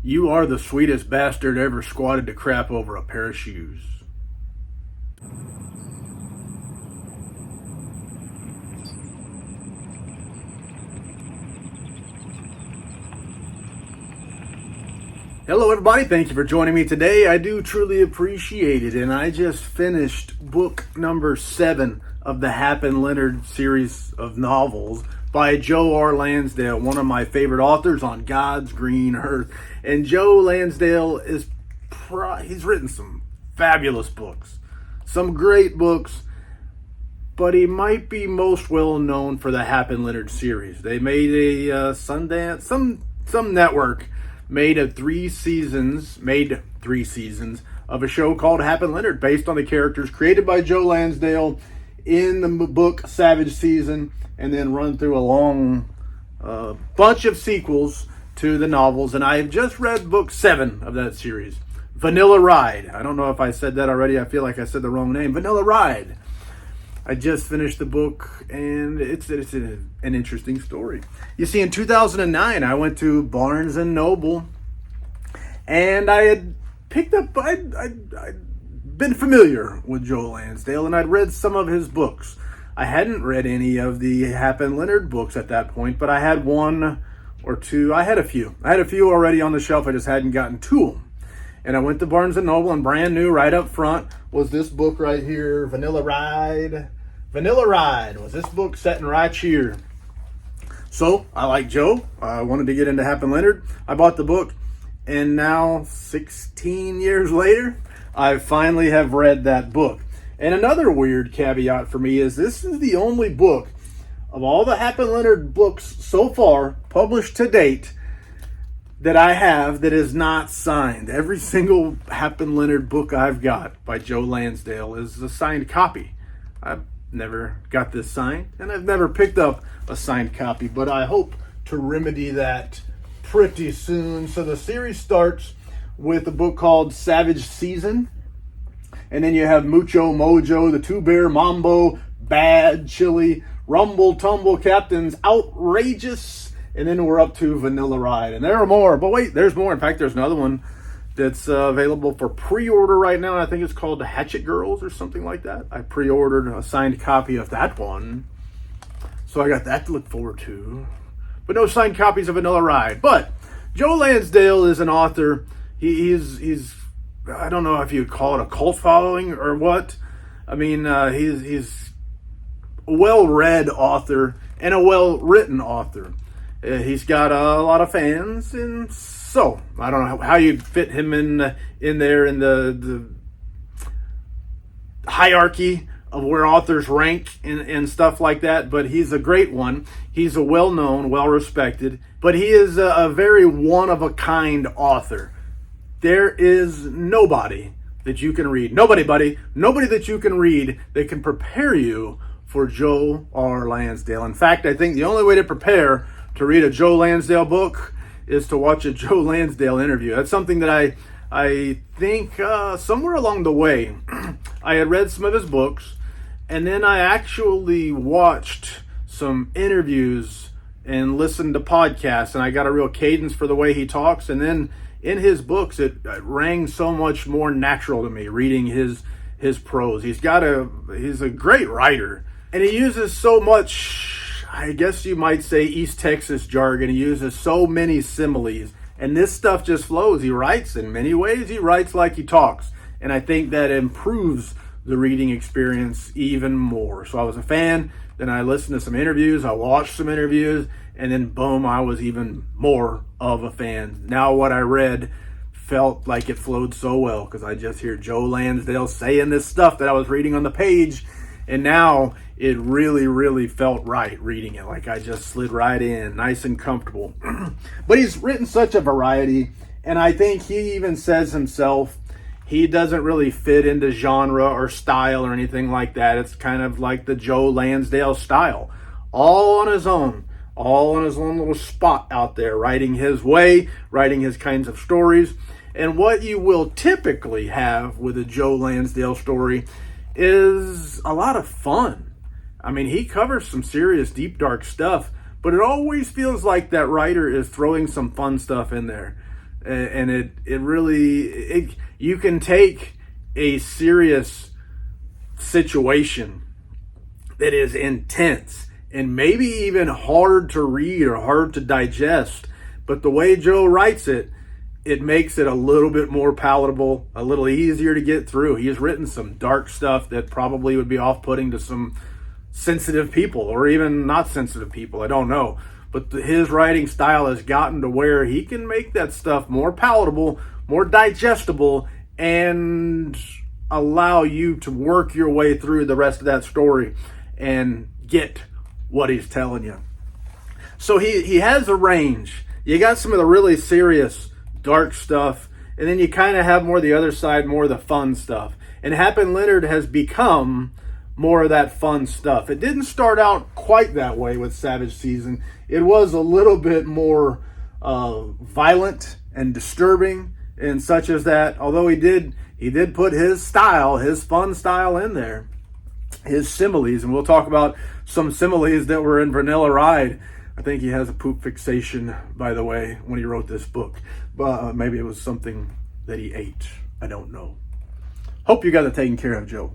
You are the sweetest bastard ever squatted to crap over a pair of shoes. Hello everybody, thank you for joining me today. I do truly appreciate it, and I just finished book number 7 of the Hap and Leonard series of novels by Joe R. Lansdale, one of my favorite authors on God's green earth. And Joe Lansdale he's written some fabulous books, some great books, but he might be most well known for the Hap and Leonard series. They made a Sundance, some network made 3 seasons of a show called Hap and Leonard based on the characters created by Joe Lansdale in the book Savage Season, and then run through a long bunch of sequels to the novels. And I have just read book 7 of that series, Vanilla Ride. I don't know if I said that already. I feel like I said the wrong name. Vanilla Ride. I just finished the book, and it's an interesting story. You see, in 2009, I went to Barnes & Noble, and I had picked up, I'd been familiar with Joe Lansdale, and I'd read some of his books. I hadn't read any of the Hap and Leonard books at that point, but I had one or two. I had a few already on the shelf. I just hadn't gotten to them. And I went to Barnes & Noble, and brand new right up front was this book right here, Vanilla Ride. Vanilla Ride was this book sitting right here. So, I like Joe. I wanted to get into Hap and Leonard. I bought the book, and now, 16 years later, I finally have read that book. And another weird caveat for me is this is the only book of all the Hap and Leonard books so far, published to date, that I have that is not signed. Every single Hap and Leonard book I've got by Joe Lansdale is a signed copy. I've never got this signed, and I've never picked up a signed copy, but I hope to remedy that pretty soon. So the series starts with a book called Savage Season, and then you have Mucho Mojo, the Two Bear Mambo, Bad Chili, Rumble Tumble Captains, Outrageous, and then we're up to Vanilla Ride. And there are more, but wait, there's more. In fact, there's another one that's available for pre-order right now. I think it's called the Hatchet Girls or something like that. I pre-ordered a signed copy of that one, so I got that to look forward to. But no signed copies of Vanilla Ride. But Joe Lansdale is an author. He's I don't know if you'd call it a cult following or what. I mean, he's a well-read author and a well-written author. He's got a lot of fans, and so I don't know how you'd fit him in there in the hierarchy of where authors rank and stuff like that, but he's a great one. He's a well-known, well-respected, but he is a very one-of-a-kind author. There is nobody that you can read, nobody that you can read that can prepare you for Joe R. Lansdale. In fact, I think the only way to prepare to read a Joe Lansdale book is to watch a Joe Lansdale interview. That's something that I think somewhere along the way, I had read some of his books, and then I actually watched some interviews and listened to podcasts, and I got a real cadence for the way he talks. And then in his books, it rang so much more natural to me reading his prose. He's a great writer, and he uses so much, I guess you might say, East Texas jargon. He uses so many similes, and this stuff just flows. He writes in many ways. He writes like he talks, and I think that improves the reading experience even more. So I was a fan. Then I listened to some interviews. I watched some interviews, and then boom, I was even more of a fan. Now what I read felt like it flowed so well because I just hear Joe Lansdale saying this stuff that I was reading on the page, and now it really, really felt right reading it. Like I just slid right in, nice and comfortable. But he's written such a variety, and I think he even says himself he doesn't really fit into genre or style or anything like that. It's kind of like the Joe Lansdale style, all on his own little spot out there, writing his way, writing his kinds of stories. And what you will typically have with a Joe Lansdale story is a lot of fun. I mean, he covers some serious, deep, dark stuff, but it always feels like that writer is throwing some fun stuff in there. And it really, you can take a serious situation that is intense and maybe even hard to read or hard to digest, but the way Joe writes it, it makes it a little bit more palatable, a little easier to get through. He has written some dark stuff that probably would be off-putting to some sensitive people or even not sensitive people. I don't know. But his writing style has gotten to where he can make that stuff more palatable, more digestible, and allow you to work your way through the rest of that story and get what he's telling you. So he has a range. You got some of the really serious dark stuff, and then you kind of have more the other side, more of the fun stuff. And Hap and Leonard has become more of that fun stuff. It didn't start out quite that way with Savage Season. It was a little bit more violent and disturbing and such as that, although he did put his style, his fun style in there, his similes, and we'll talk about some similes that were in Vanilla Ride. I think he has a poop fixation, by the way, when he wrote this book. Maybe it was something that he ate. I don't know. Hope you got it taken care of, Joe.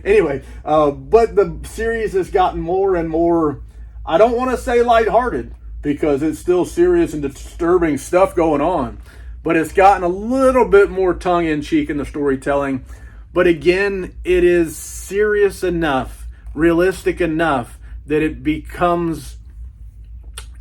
Anyway, but the series has gotten more and more, I don't want to say lighthearted, because it's still serious and disturbing stuff going on. But it's gotten a little bit more tongue-in-cheek in the storytelling. But again, it is serious enough, realistic enough, that it becomes,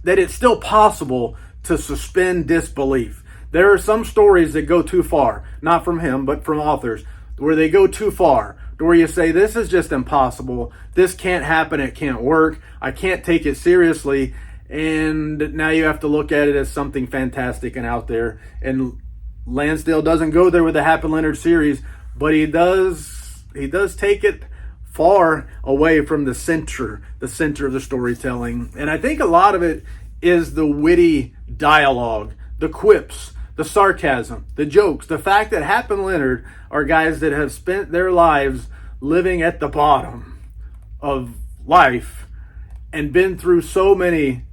that it's still possible to suspend disbelief. There are some stories that go too far, not from him, but from authors, where they go too far, to where you say, this is just impossible, this can't happen, it can't work, I can't take it seriously, and now you have to look at it as something fantastic and out there. And Lansdale doesn't go there with the Hap and Leonard series, but he does take it far away from the center of the storytelling. And I think a lot of it is the witty dialogue, the quips, the sarcasm, the jokes, the fact that Hap and Leonard are guys that have spent their lives living at the bottom of life and been through so many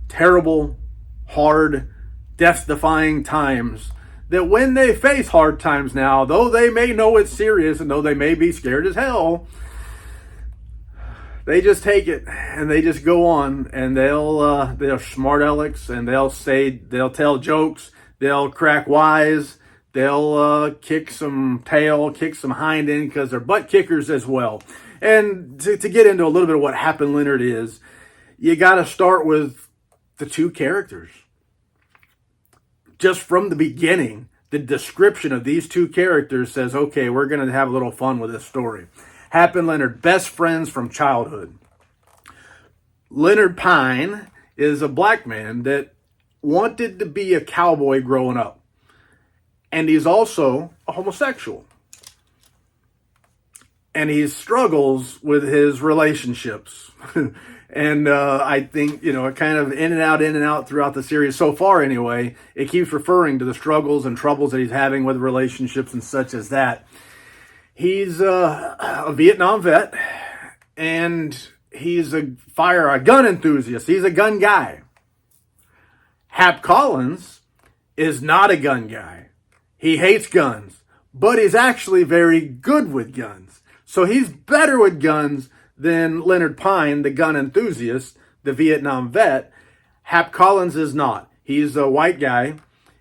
terrible, hard, death-defying times, that when they face hard times now, though they may know it's serious and though they may be scared as hell, they just take it and they just go on, and they're smart alecks, and they'll tell jokes, they'll crack wise, they'll kick some tail, kick some hind end, because they're butt kickers as well. And to get into a little bit of what Hap and Leonard is, you got to start with the two characters. Just from the beginning, the description of these two characters says, okay, we're going to have a little fun with this story. Hap and Leonard, best friends from childhood. Leonard Pine is a black man that wanted to be a cowboy growing up. And he's also a homosexual. And he struggles with his relationships. And I think, it kind of in and out throughout the series so far anyway. It keeps referring to the struggles and troubles that he's having with relationships and such as that. He's a Vietnam vet, and he's a gun enthusiast. He's a gun guy. Hap Collins is not a gun guy. He hates guns, but he's actually very good with guns. So he's better with guns than Leonard Pine, the gun enthusiast, the Vietnam vet. Hap Collins is not. He's a white guy.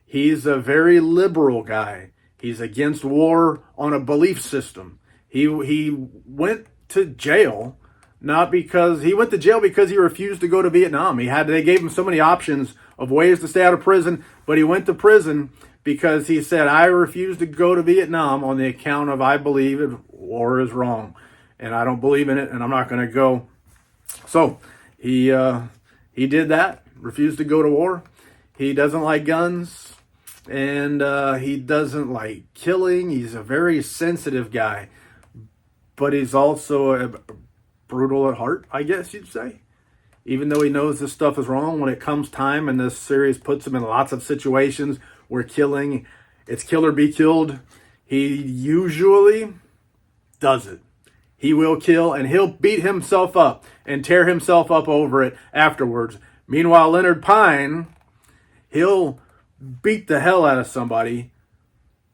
He's a very liberal guy. He's against war on a belief system. He went to jail, because he refused to go to Vietnam. They gave him so many options of ways to stay out of prison, but he went to prison because he said, I refuse to go to Vietnam on the account of I believe war is wrong. And I don't believe in it, and I'm not going to go. So he did that, refused to go to war. He doesn't like guns, and he doesn't like killing. He's a very sensitive guy, but he's also brutal at heart, I guess you'd say. Even though he knows this stuff is wrong, when it comes time, and this series puts him in lots of situations where it's kill or be killed, he usually does it. He will kill, and he'll beat himself up and tear himself up over it afterwards. Meanwhile, Leonard Pine, he'll beat the hell out of somebody,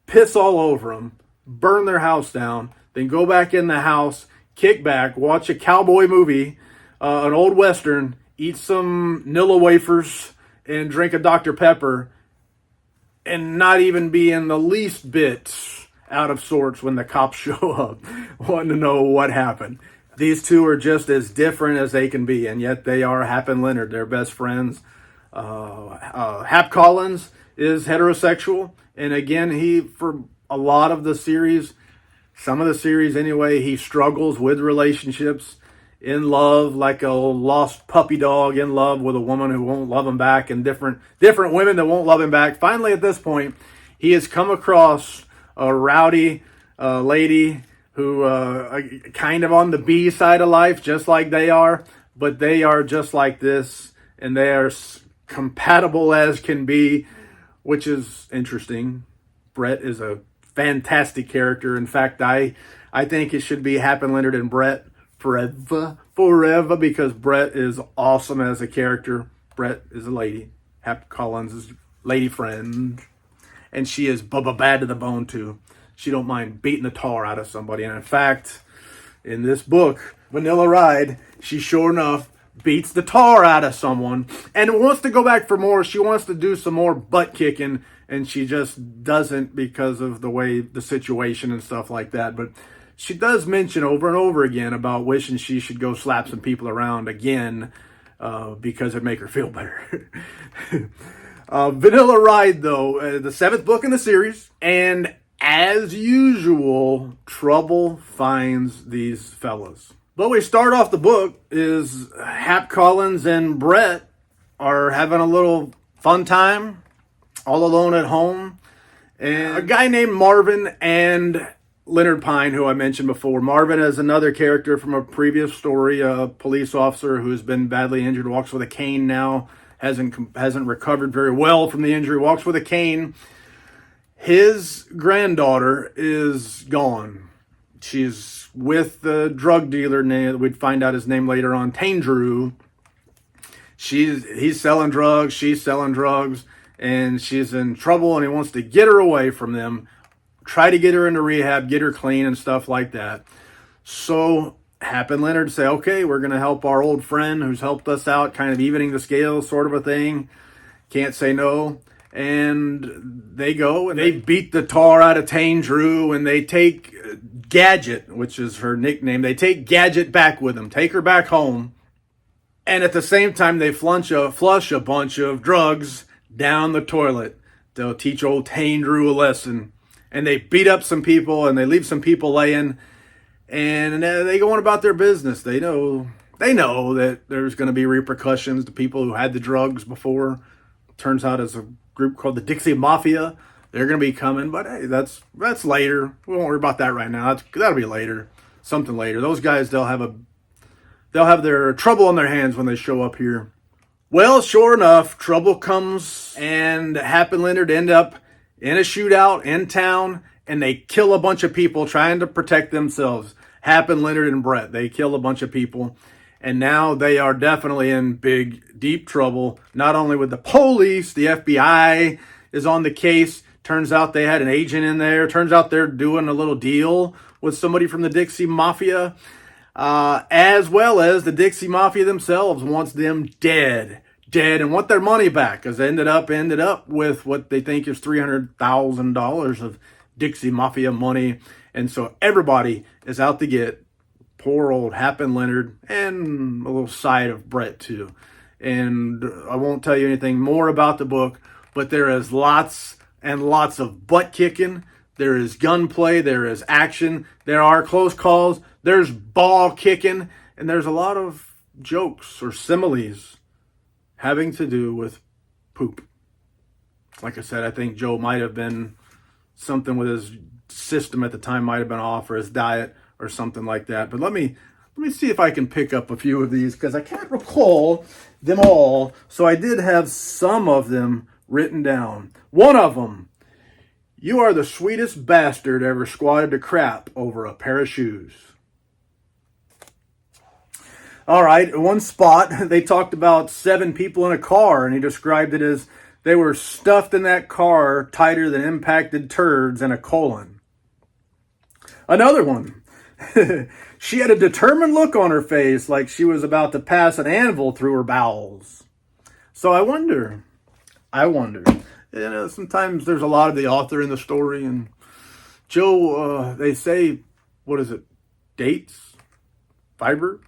piss all over them, burn their house down, then go back in the house, kick back, watch a cowboy movie, an old Western, eat some Nilla wafers, and drink a Dr. Pepper, and not even be in the least bit out of sorts when the cops show up, wanting to know what happened. These two are just as different as they can be, and yet they are Hap and Leonard. They're best friends. Hap Collins is heterosexual, and again, he, for a lot of the series, some of the series anyway, he struggles with relationships, in love, like a lost puppy dog in love with a woman who won't love him back, and different women that won't love him back. Finally, at this point, he has come across a rowdy lady who kind of on the B side of life, just like they are, but they are just like this, and they are compatible as can be, which is interesting. Brett is a fantastic character. In fact, I think it should be Hap and Leonard and Brett forever, because Brett is awesome as a character. Brett is a lady. Hap Collins is lady friend, and she is bad to the bone too. She don't mind beating the tar out of somebody. And in fact, in this book, Vanilla Ride, she sure enough beats the tar out of someone and wants to go back for more. She wants to do some more butt kicking, and she just doesn't because of the way the situation and stuff like that. But she does mention over and over again about wishing she should go slap some people around again, because it'd make her feel better. Vanilla Ride, though, the 7th book in the series, and as usual, trouble finds these fellas. But we start off the book is Hap Collins and Brett are having a little fun time, all alone at home. And a guy named Marvin and Leonard Pine, who I mentioned before. Marvin is another character from a previous story, a police officer who's been badly injured, walks with a cane now, hasn't recovered very well from the injury, walks with a cane. His granddaughter is gone. She's with the drug dealer name. We'd find out his name later on, Tandrew. He's selling drugs. She's selling drugs, and she's in trouble. And he wants to get her away from them, try to get her into rehab, get her clean, and stuff like that. So Hap and Leonard say, "Okay, we're going to help our old friend who's helped us out, kind of evening the scales, sort of a thing. Can't say no." And they go and they beat the tar out of Tandrew, and they take Gadget, which is her nickname. They take Gadget back with them, take her back home. And at the same time, they flush a bunch of drugs down the toilet. They'll teach old Tandrew a lesson. And they beat up some people, and they leave some people laying. And they go on about their business. They know that there's going to be repercussions to people who had the drugs before. Turns out it's a group called the Dixie Mafia. They're going to be coming, but hey, that's later. We won't worry about that right now. That'll be later, something later. Those guys, they'll have their trouble on their hands when they show up here. Well, sure enough, trouble comes, and Hap and Leonard end up in a shootout in town, and they kill a bunch of people trying to protect themselves. Hap and Leonard and Brett, they kill a bunch of people. And now they are definitely in big, deep trouble, not only with the police, the FBI is on the case. Turns out they had an agent in there. Turns out they're doing a little deal with somebody from the Dixie Mafia, as well as the Dixie Mafia themselves wants them dead, and want their money back, because they ended up with what they think is $300,000 of Dixie Mafia money. And so everybody is out to get poor old Hap and Leonard, and a little side of Brett too. And I won't tell you anything more about the book, but there is lots and lots of butt kicking. There is gunplay. There is action. There are close calls. There's ball kicking. And there's a lot of jokes or similes having to do with poop. Like I said, I think Joe might have been something with his system at the time, might have been off, or his diet or something like that. But let me see if I can pick up a few of these, because I can't recall them all. So I did have some of them written down. One of them: "You are the sweetest bastard ever squatted to crap over a pair of shoes." All right, one spot, they talked about 7 people in a car, and he described it as They were stuffed in that car tighter than impacted turds in a colon. Another one. She had a determined look on her face like she was about to pass an anvil through her bowels. So I wonder, sometimes there's a lot of the author in the story, and Joe, they say, what is it, dates, fiber?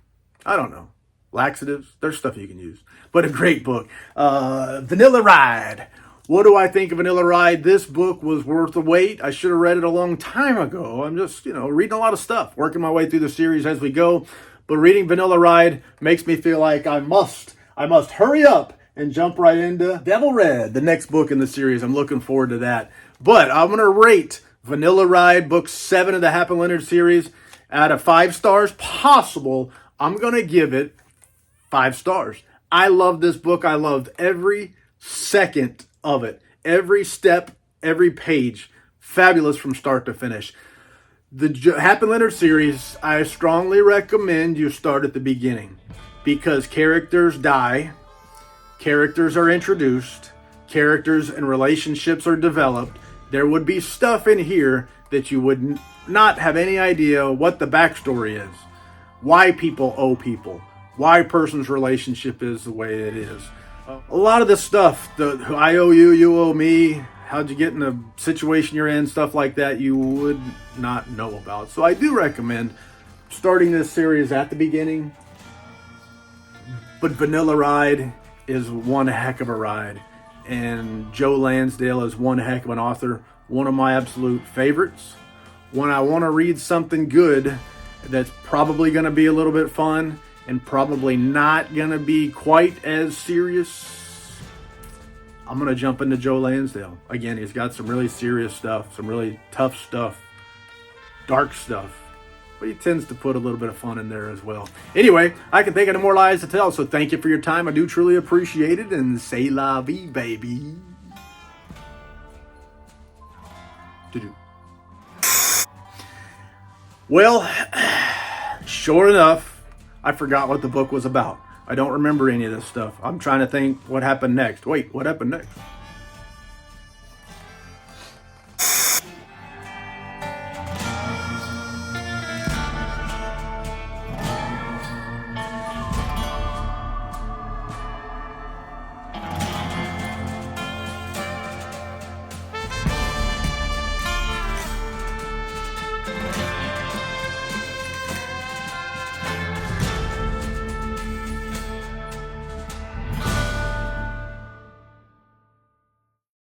I don't know. Laxatives, there's stuff you can use. But a great book. Vanilla Ride. What do I think of Vanilla Ride? This book was worth the wait. I should have read it a long time ago. I'm just, reading a lot of stuff, working my way through the series as we go. But reading Vanilla Ride makes me feel like I must hurry up and jump right into Devil Red, the next book in the series. I'm looking forward to that. But I'm going to rate Vanilla Ride, book 7 of the Hap and Leonard series, out of 5 stars possible. I'm going to give it 5 stars. I love this book. I loved every second of it. Every step, every page. Fabulous from start to finish. The Hap and Leonard series, I strongly recommend you start at the beginning, because characters die, characters are introduced, characters and relationships are developed. There would be stuff in here that you would not have any idea what the backstory is, why people owe people, why a person's relationship is the way it is. A lot of this stuff, I owe you, you owe me, how'd you get in the situation you're in, stuff like that, you would not know about. So I do recommend starting this series at the beginning. But Vanilla Ride is one heck of a ride. And Joe Lansdale is one heck of an author. One of my absolute favorites. When I want to read something good that's probably going to be a little bit fun and probably not going to be quite as serious, I'm going to jump into Joe Lansdale. Again, he's got some really serious stuff, some really tough stuff, dark stuff, but he tends to put a little bit of fun in there as well. Anyway, I can think of no more lies to tell, so thank you for your time. I do truly appreciate it, and say la vie, baby. Do-do. Well, sure enough, I forgot what the book was about. I don't remember any of this stuff. I'm trying to think what happened next. Wait, what happened next?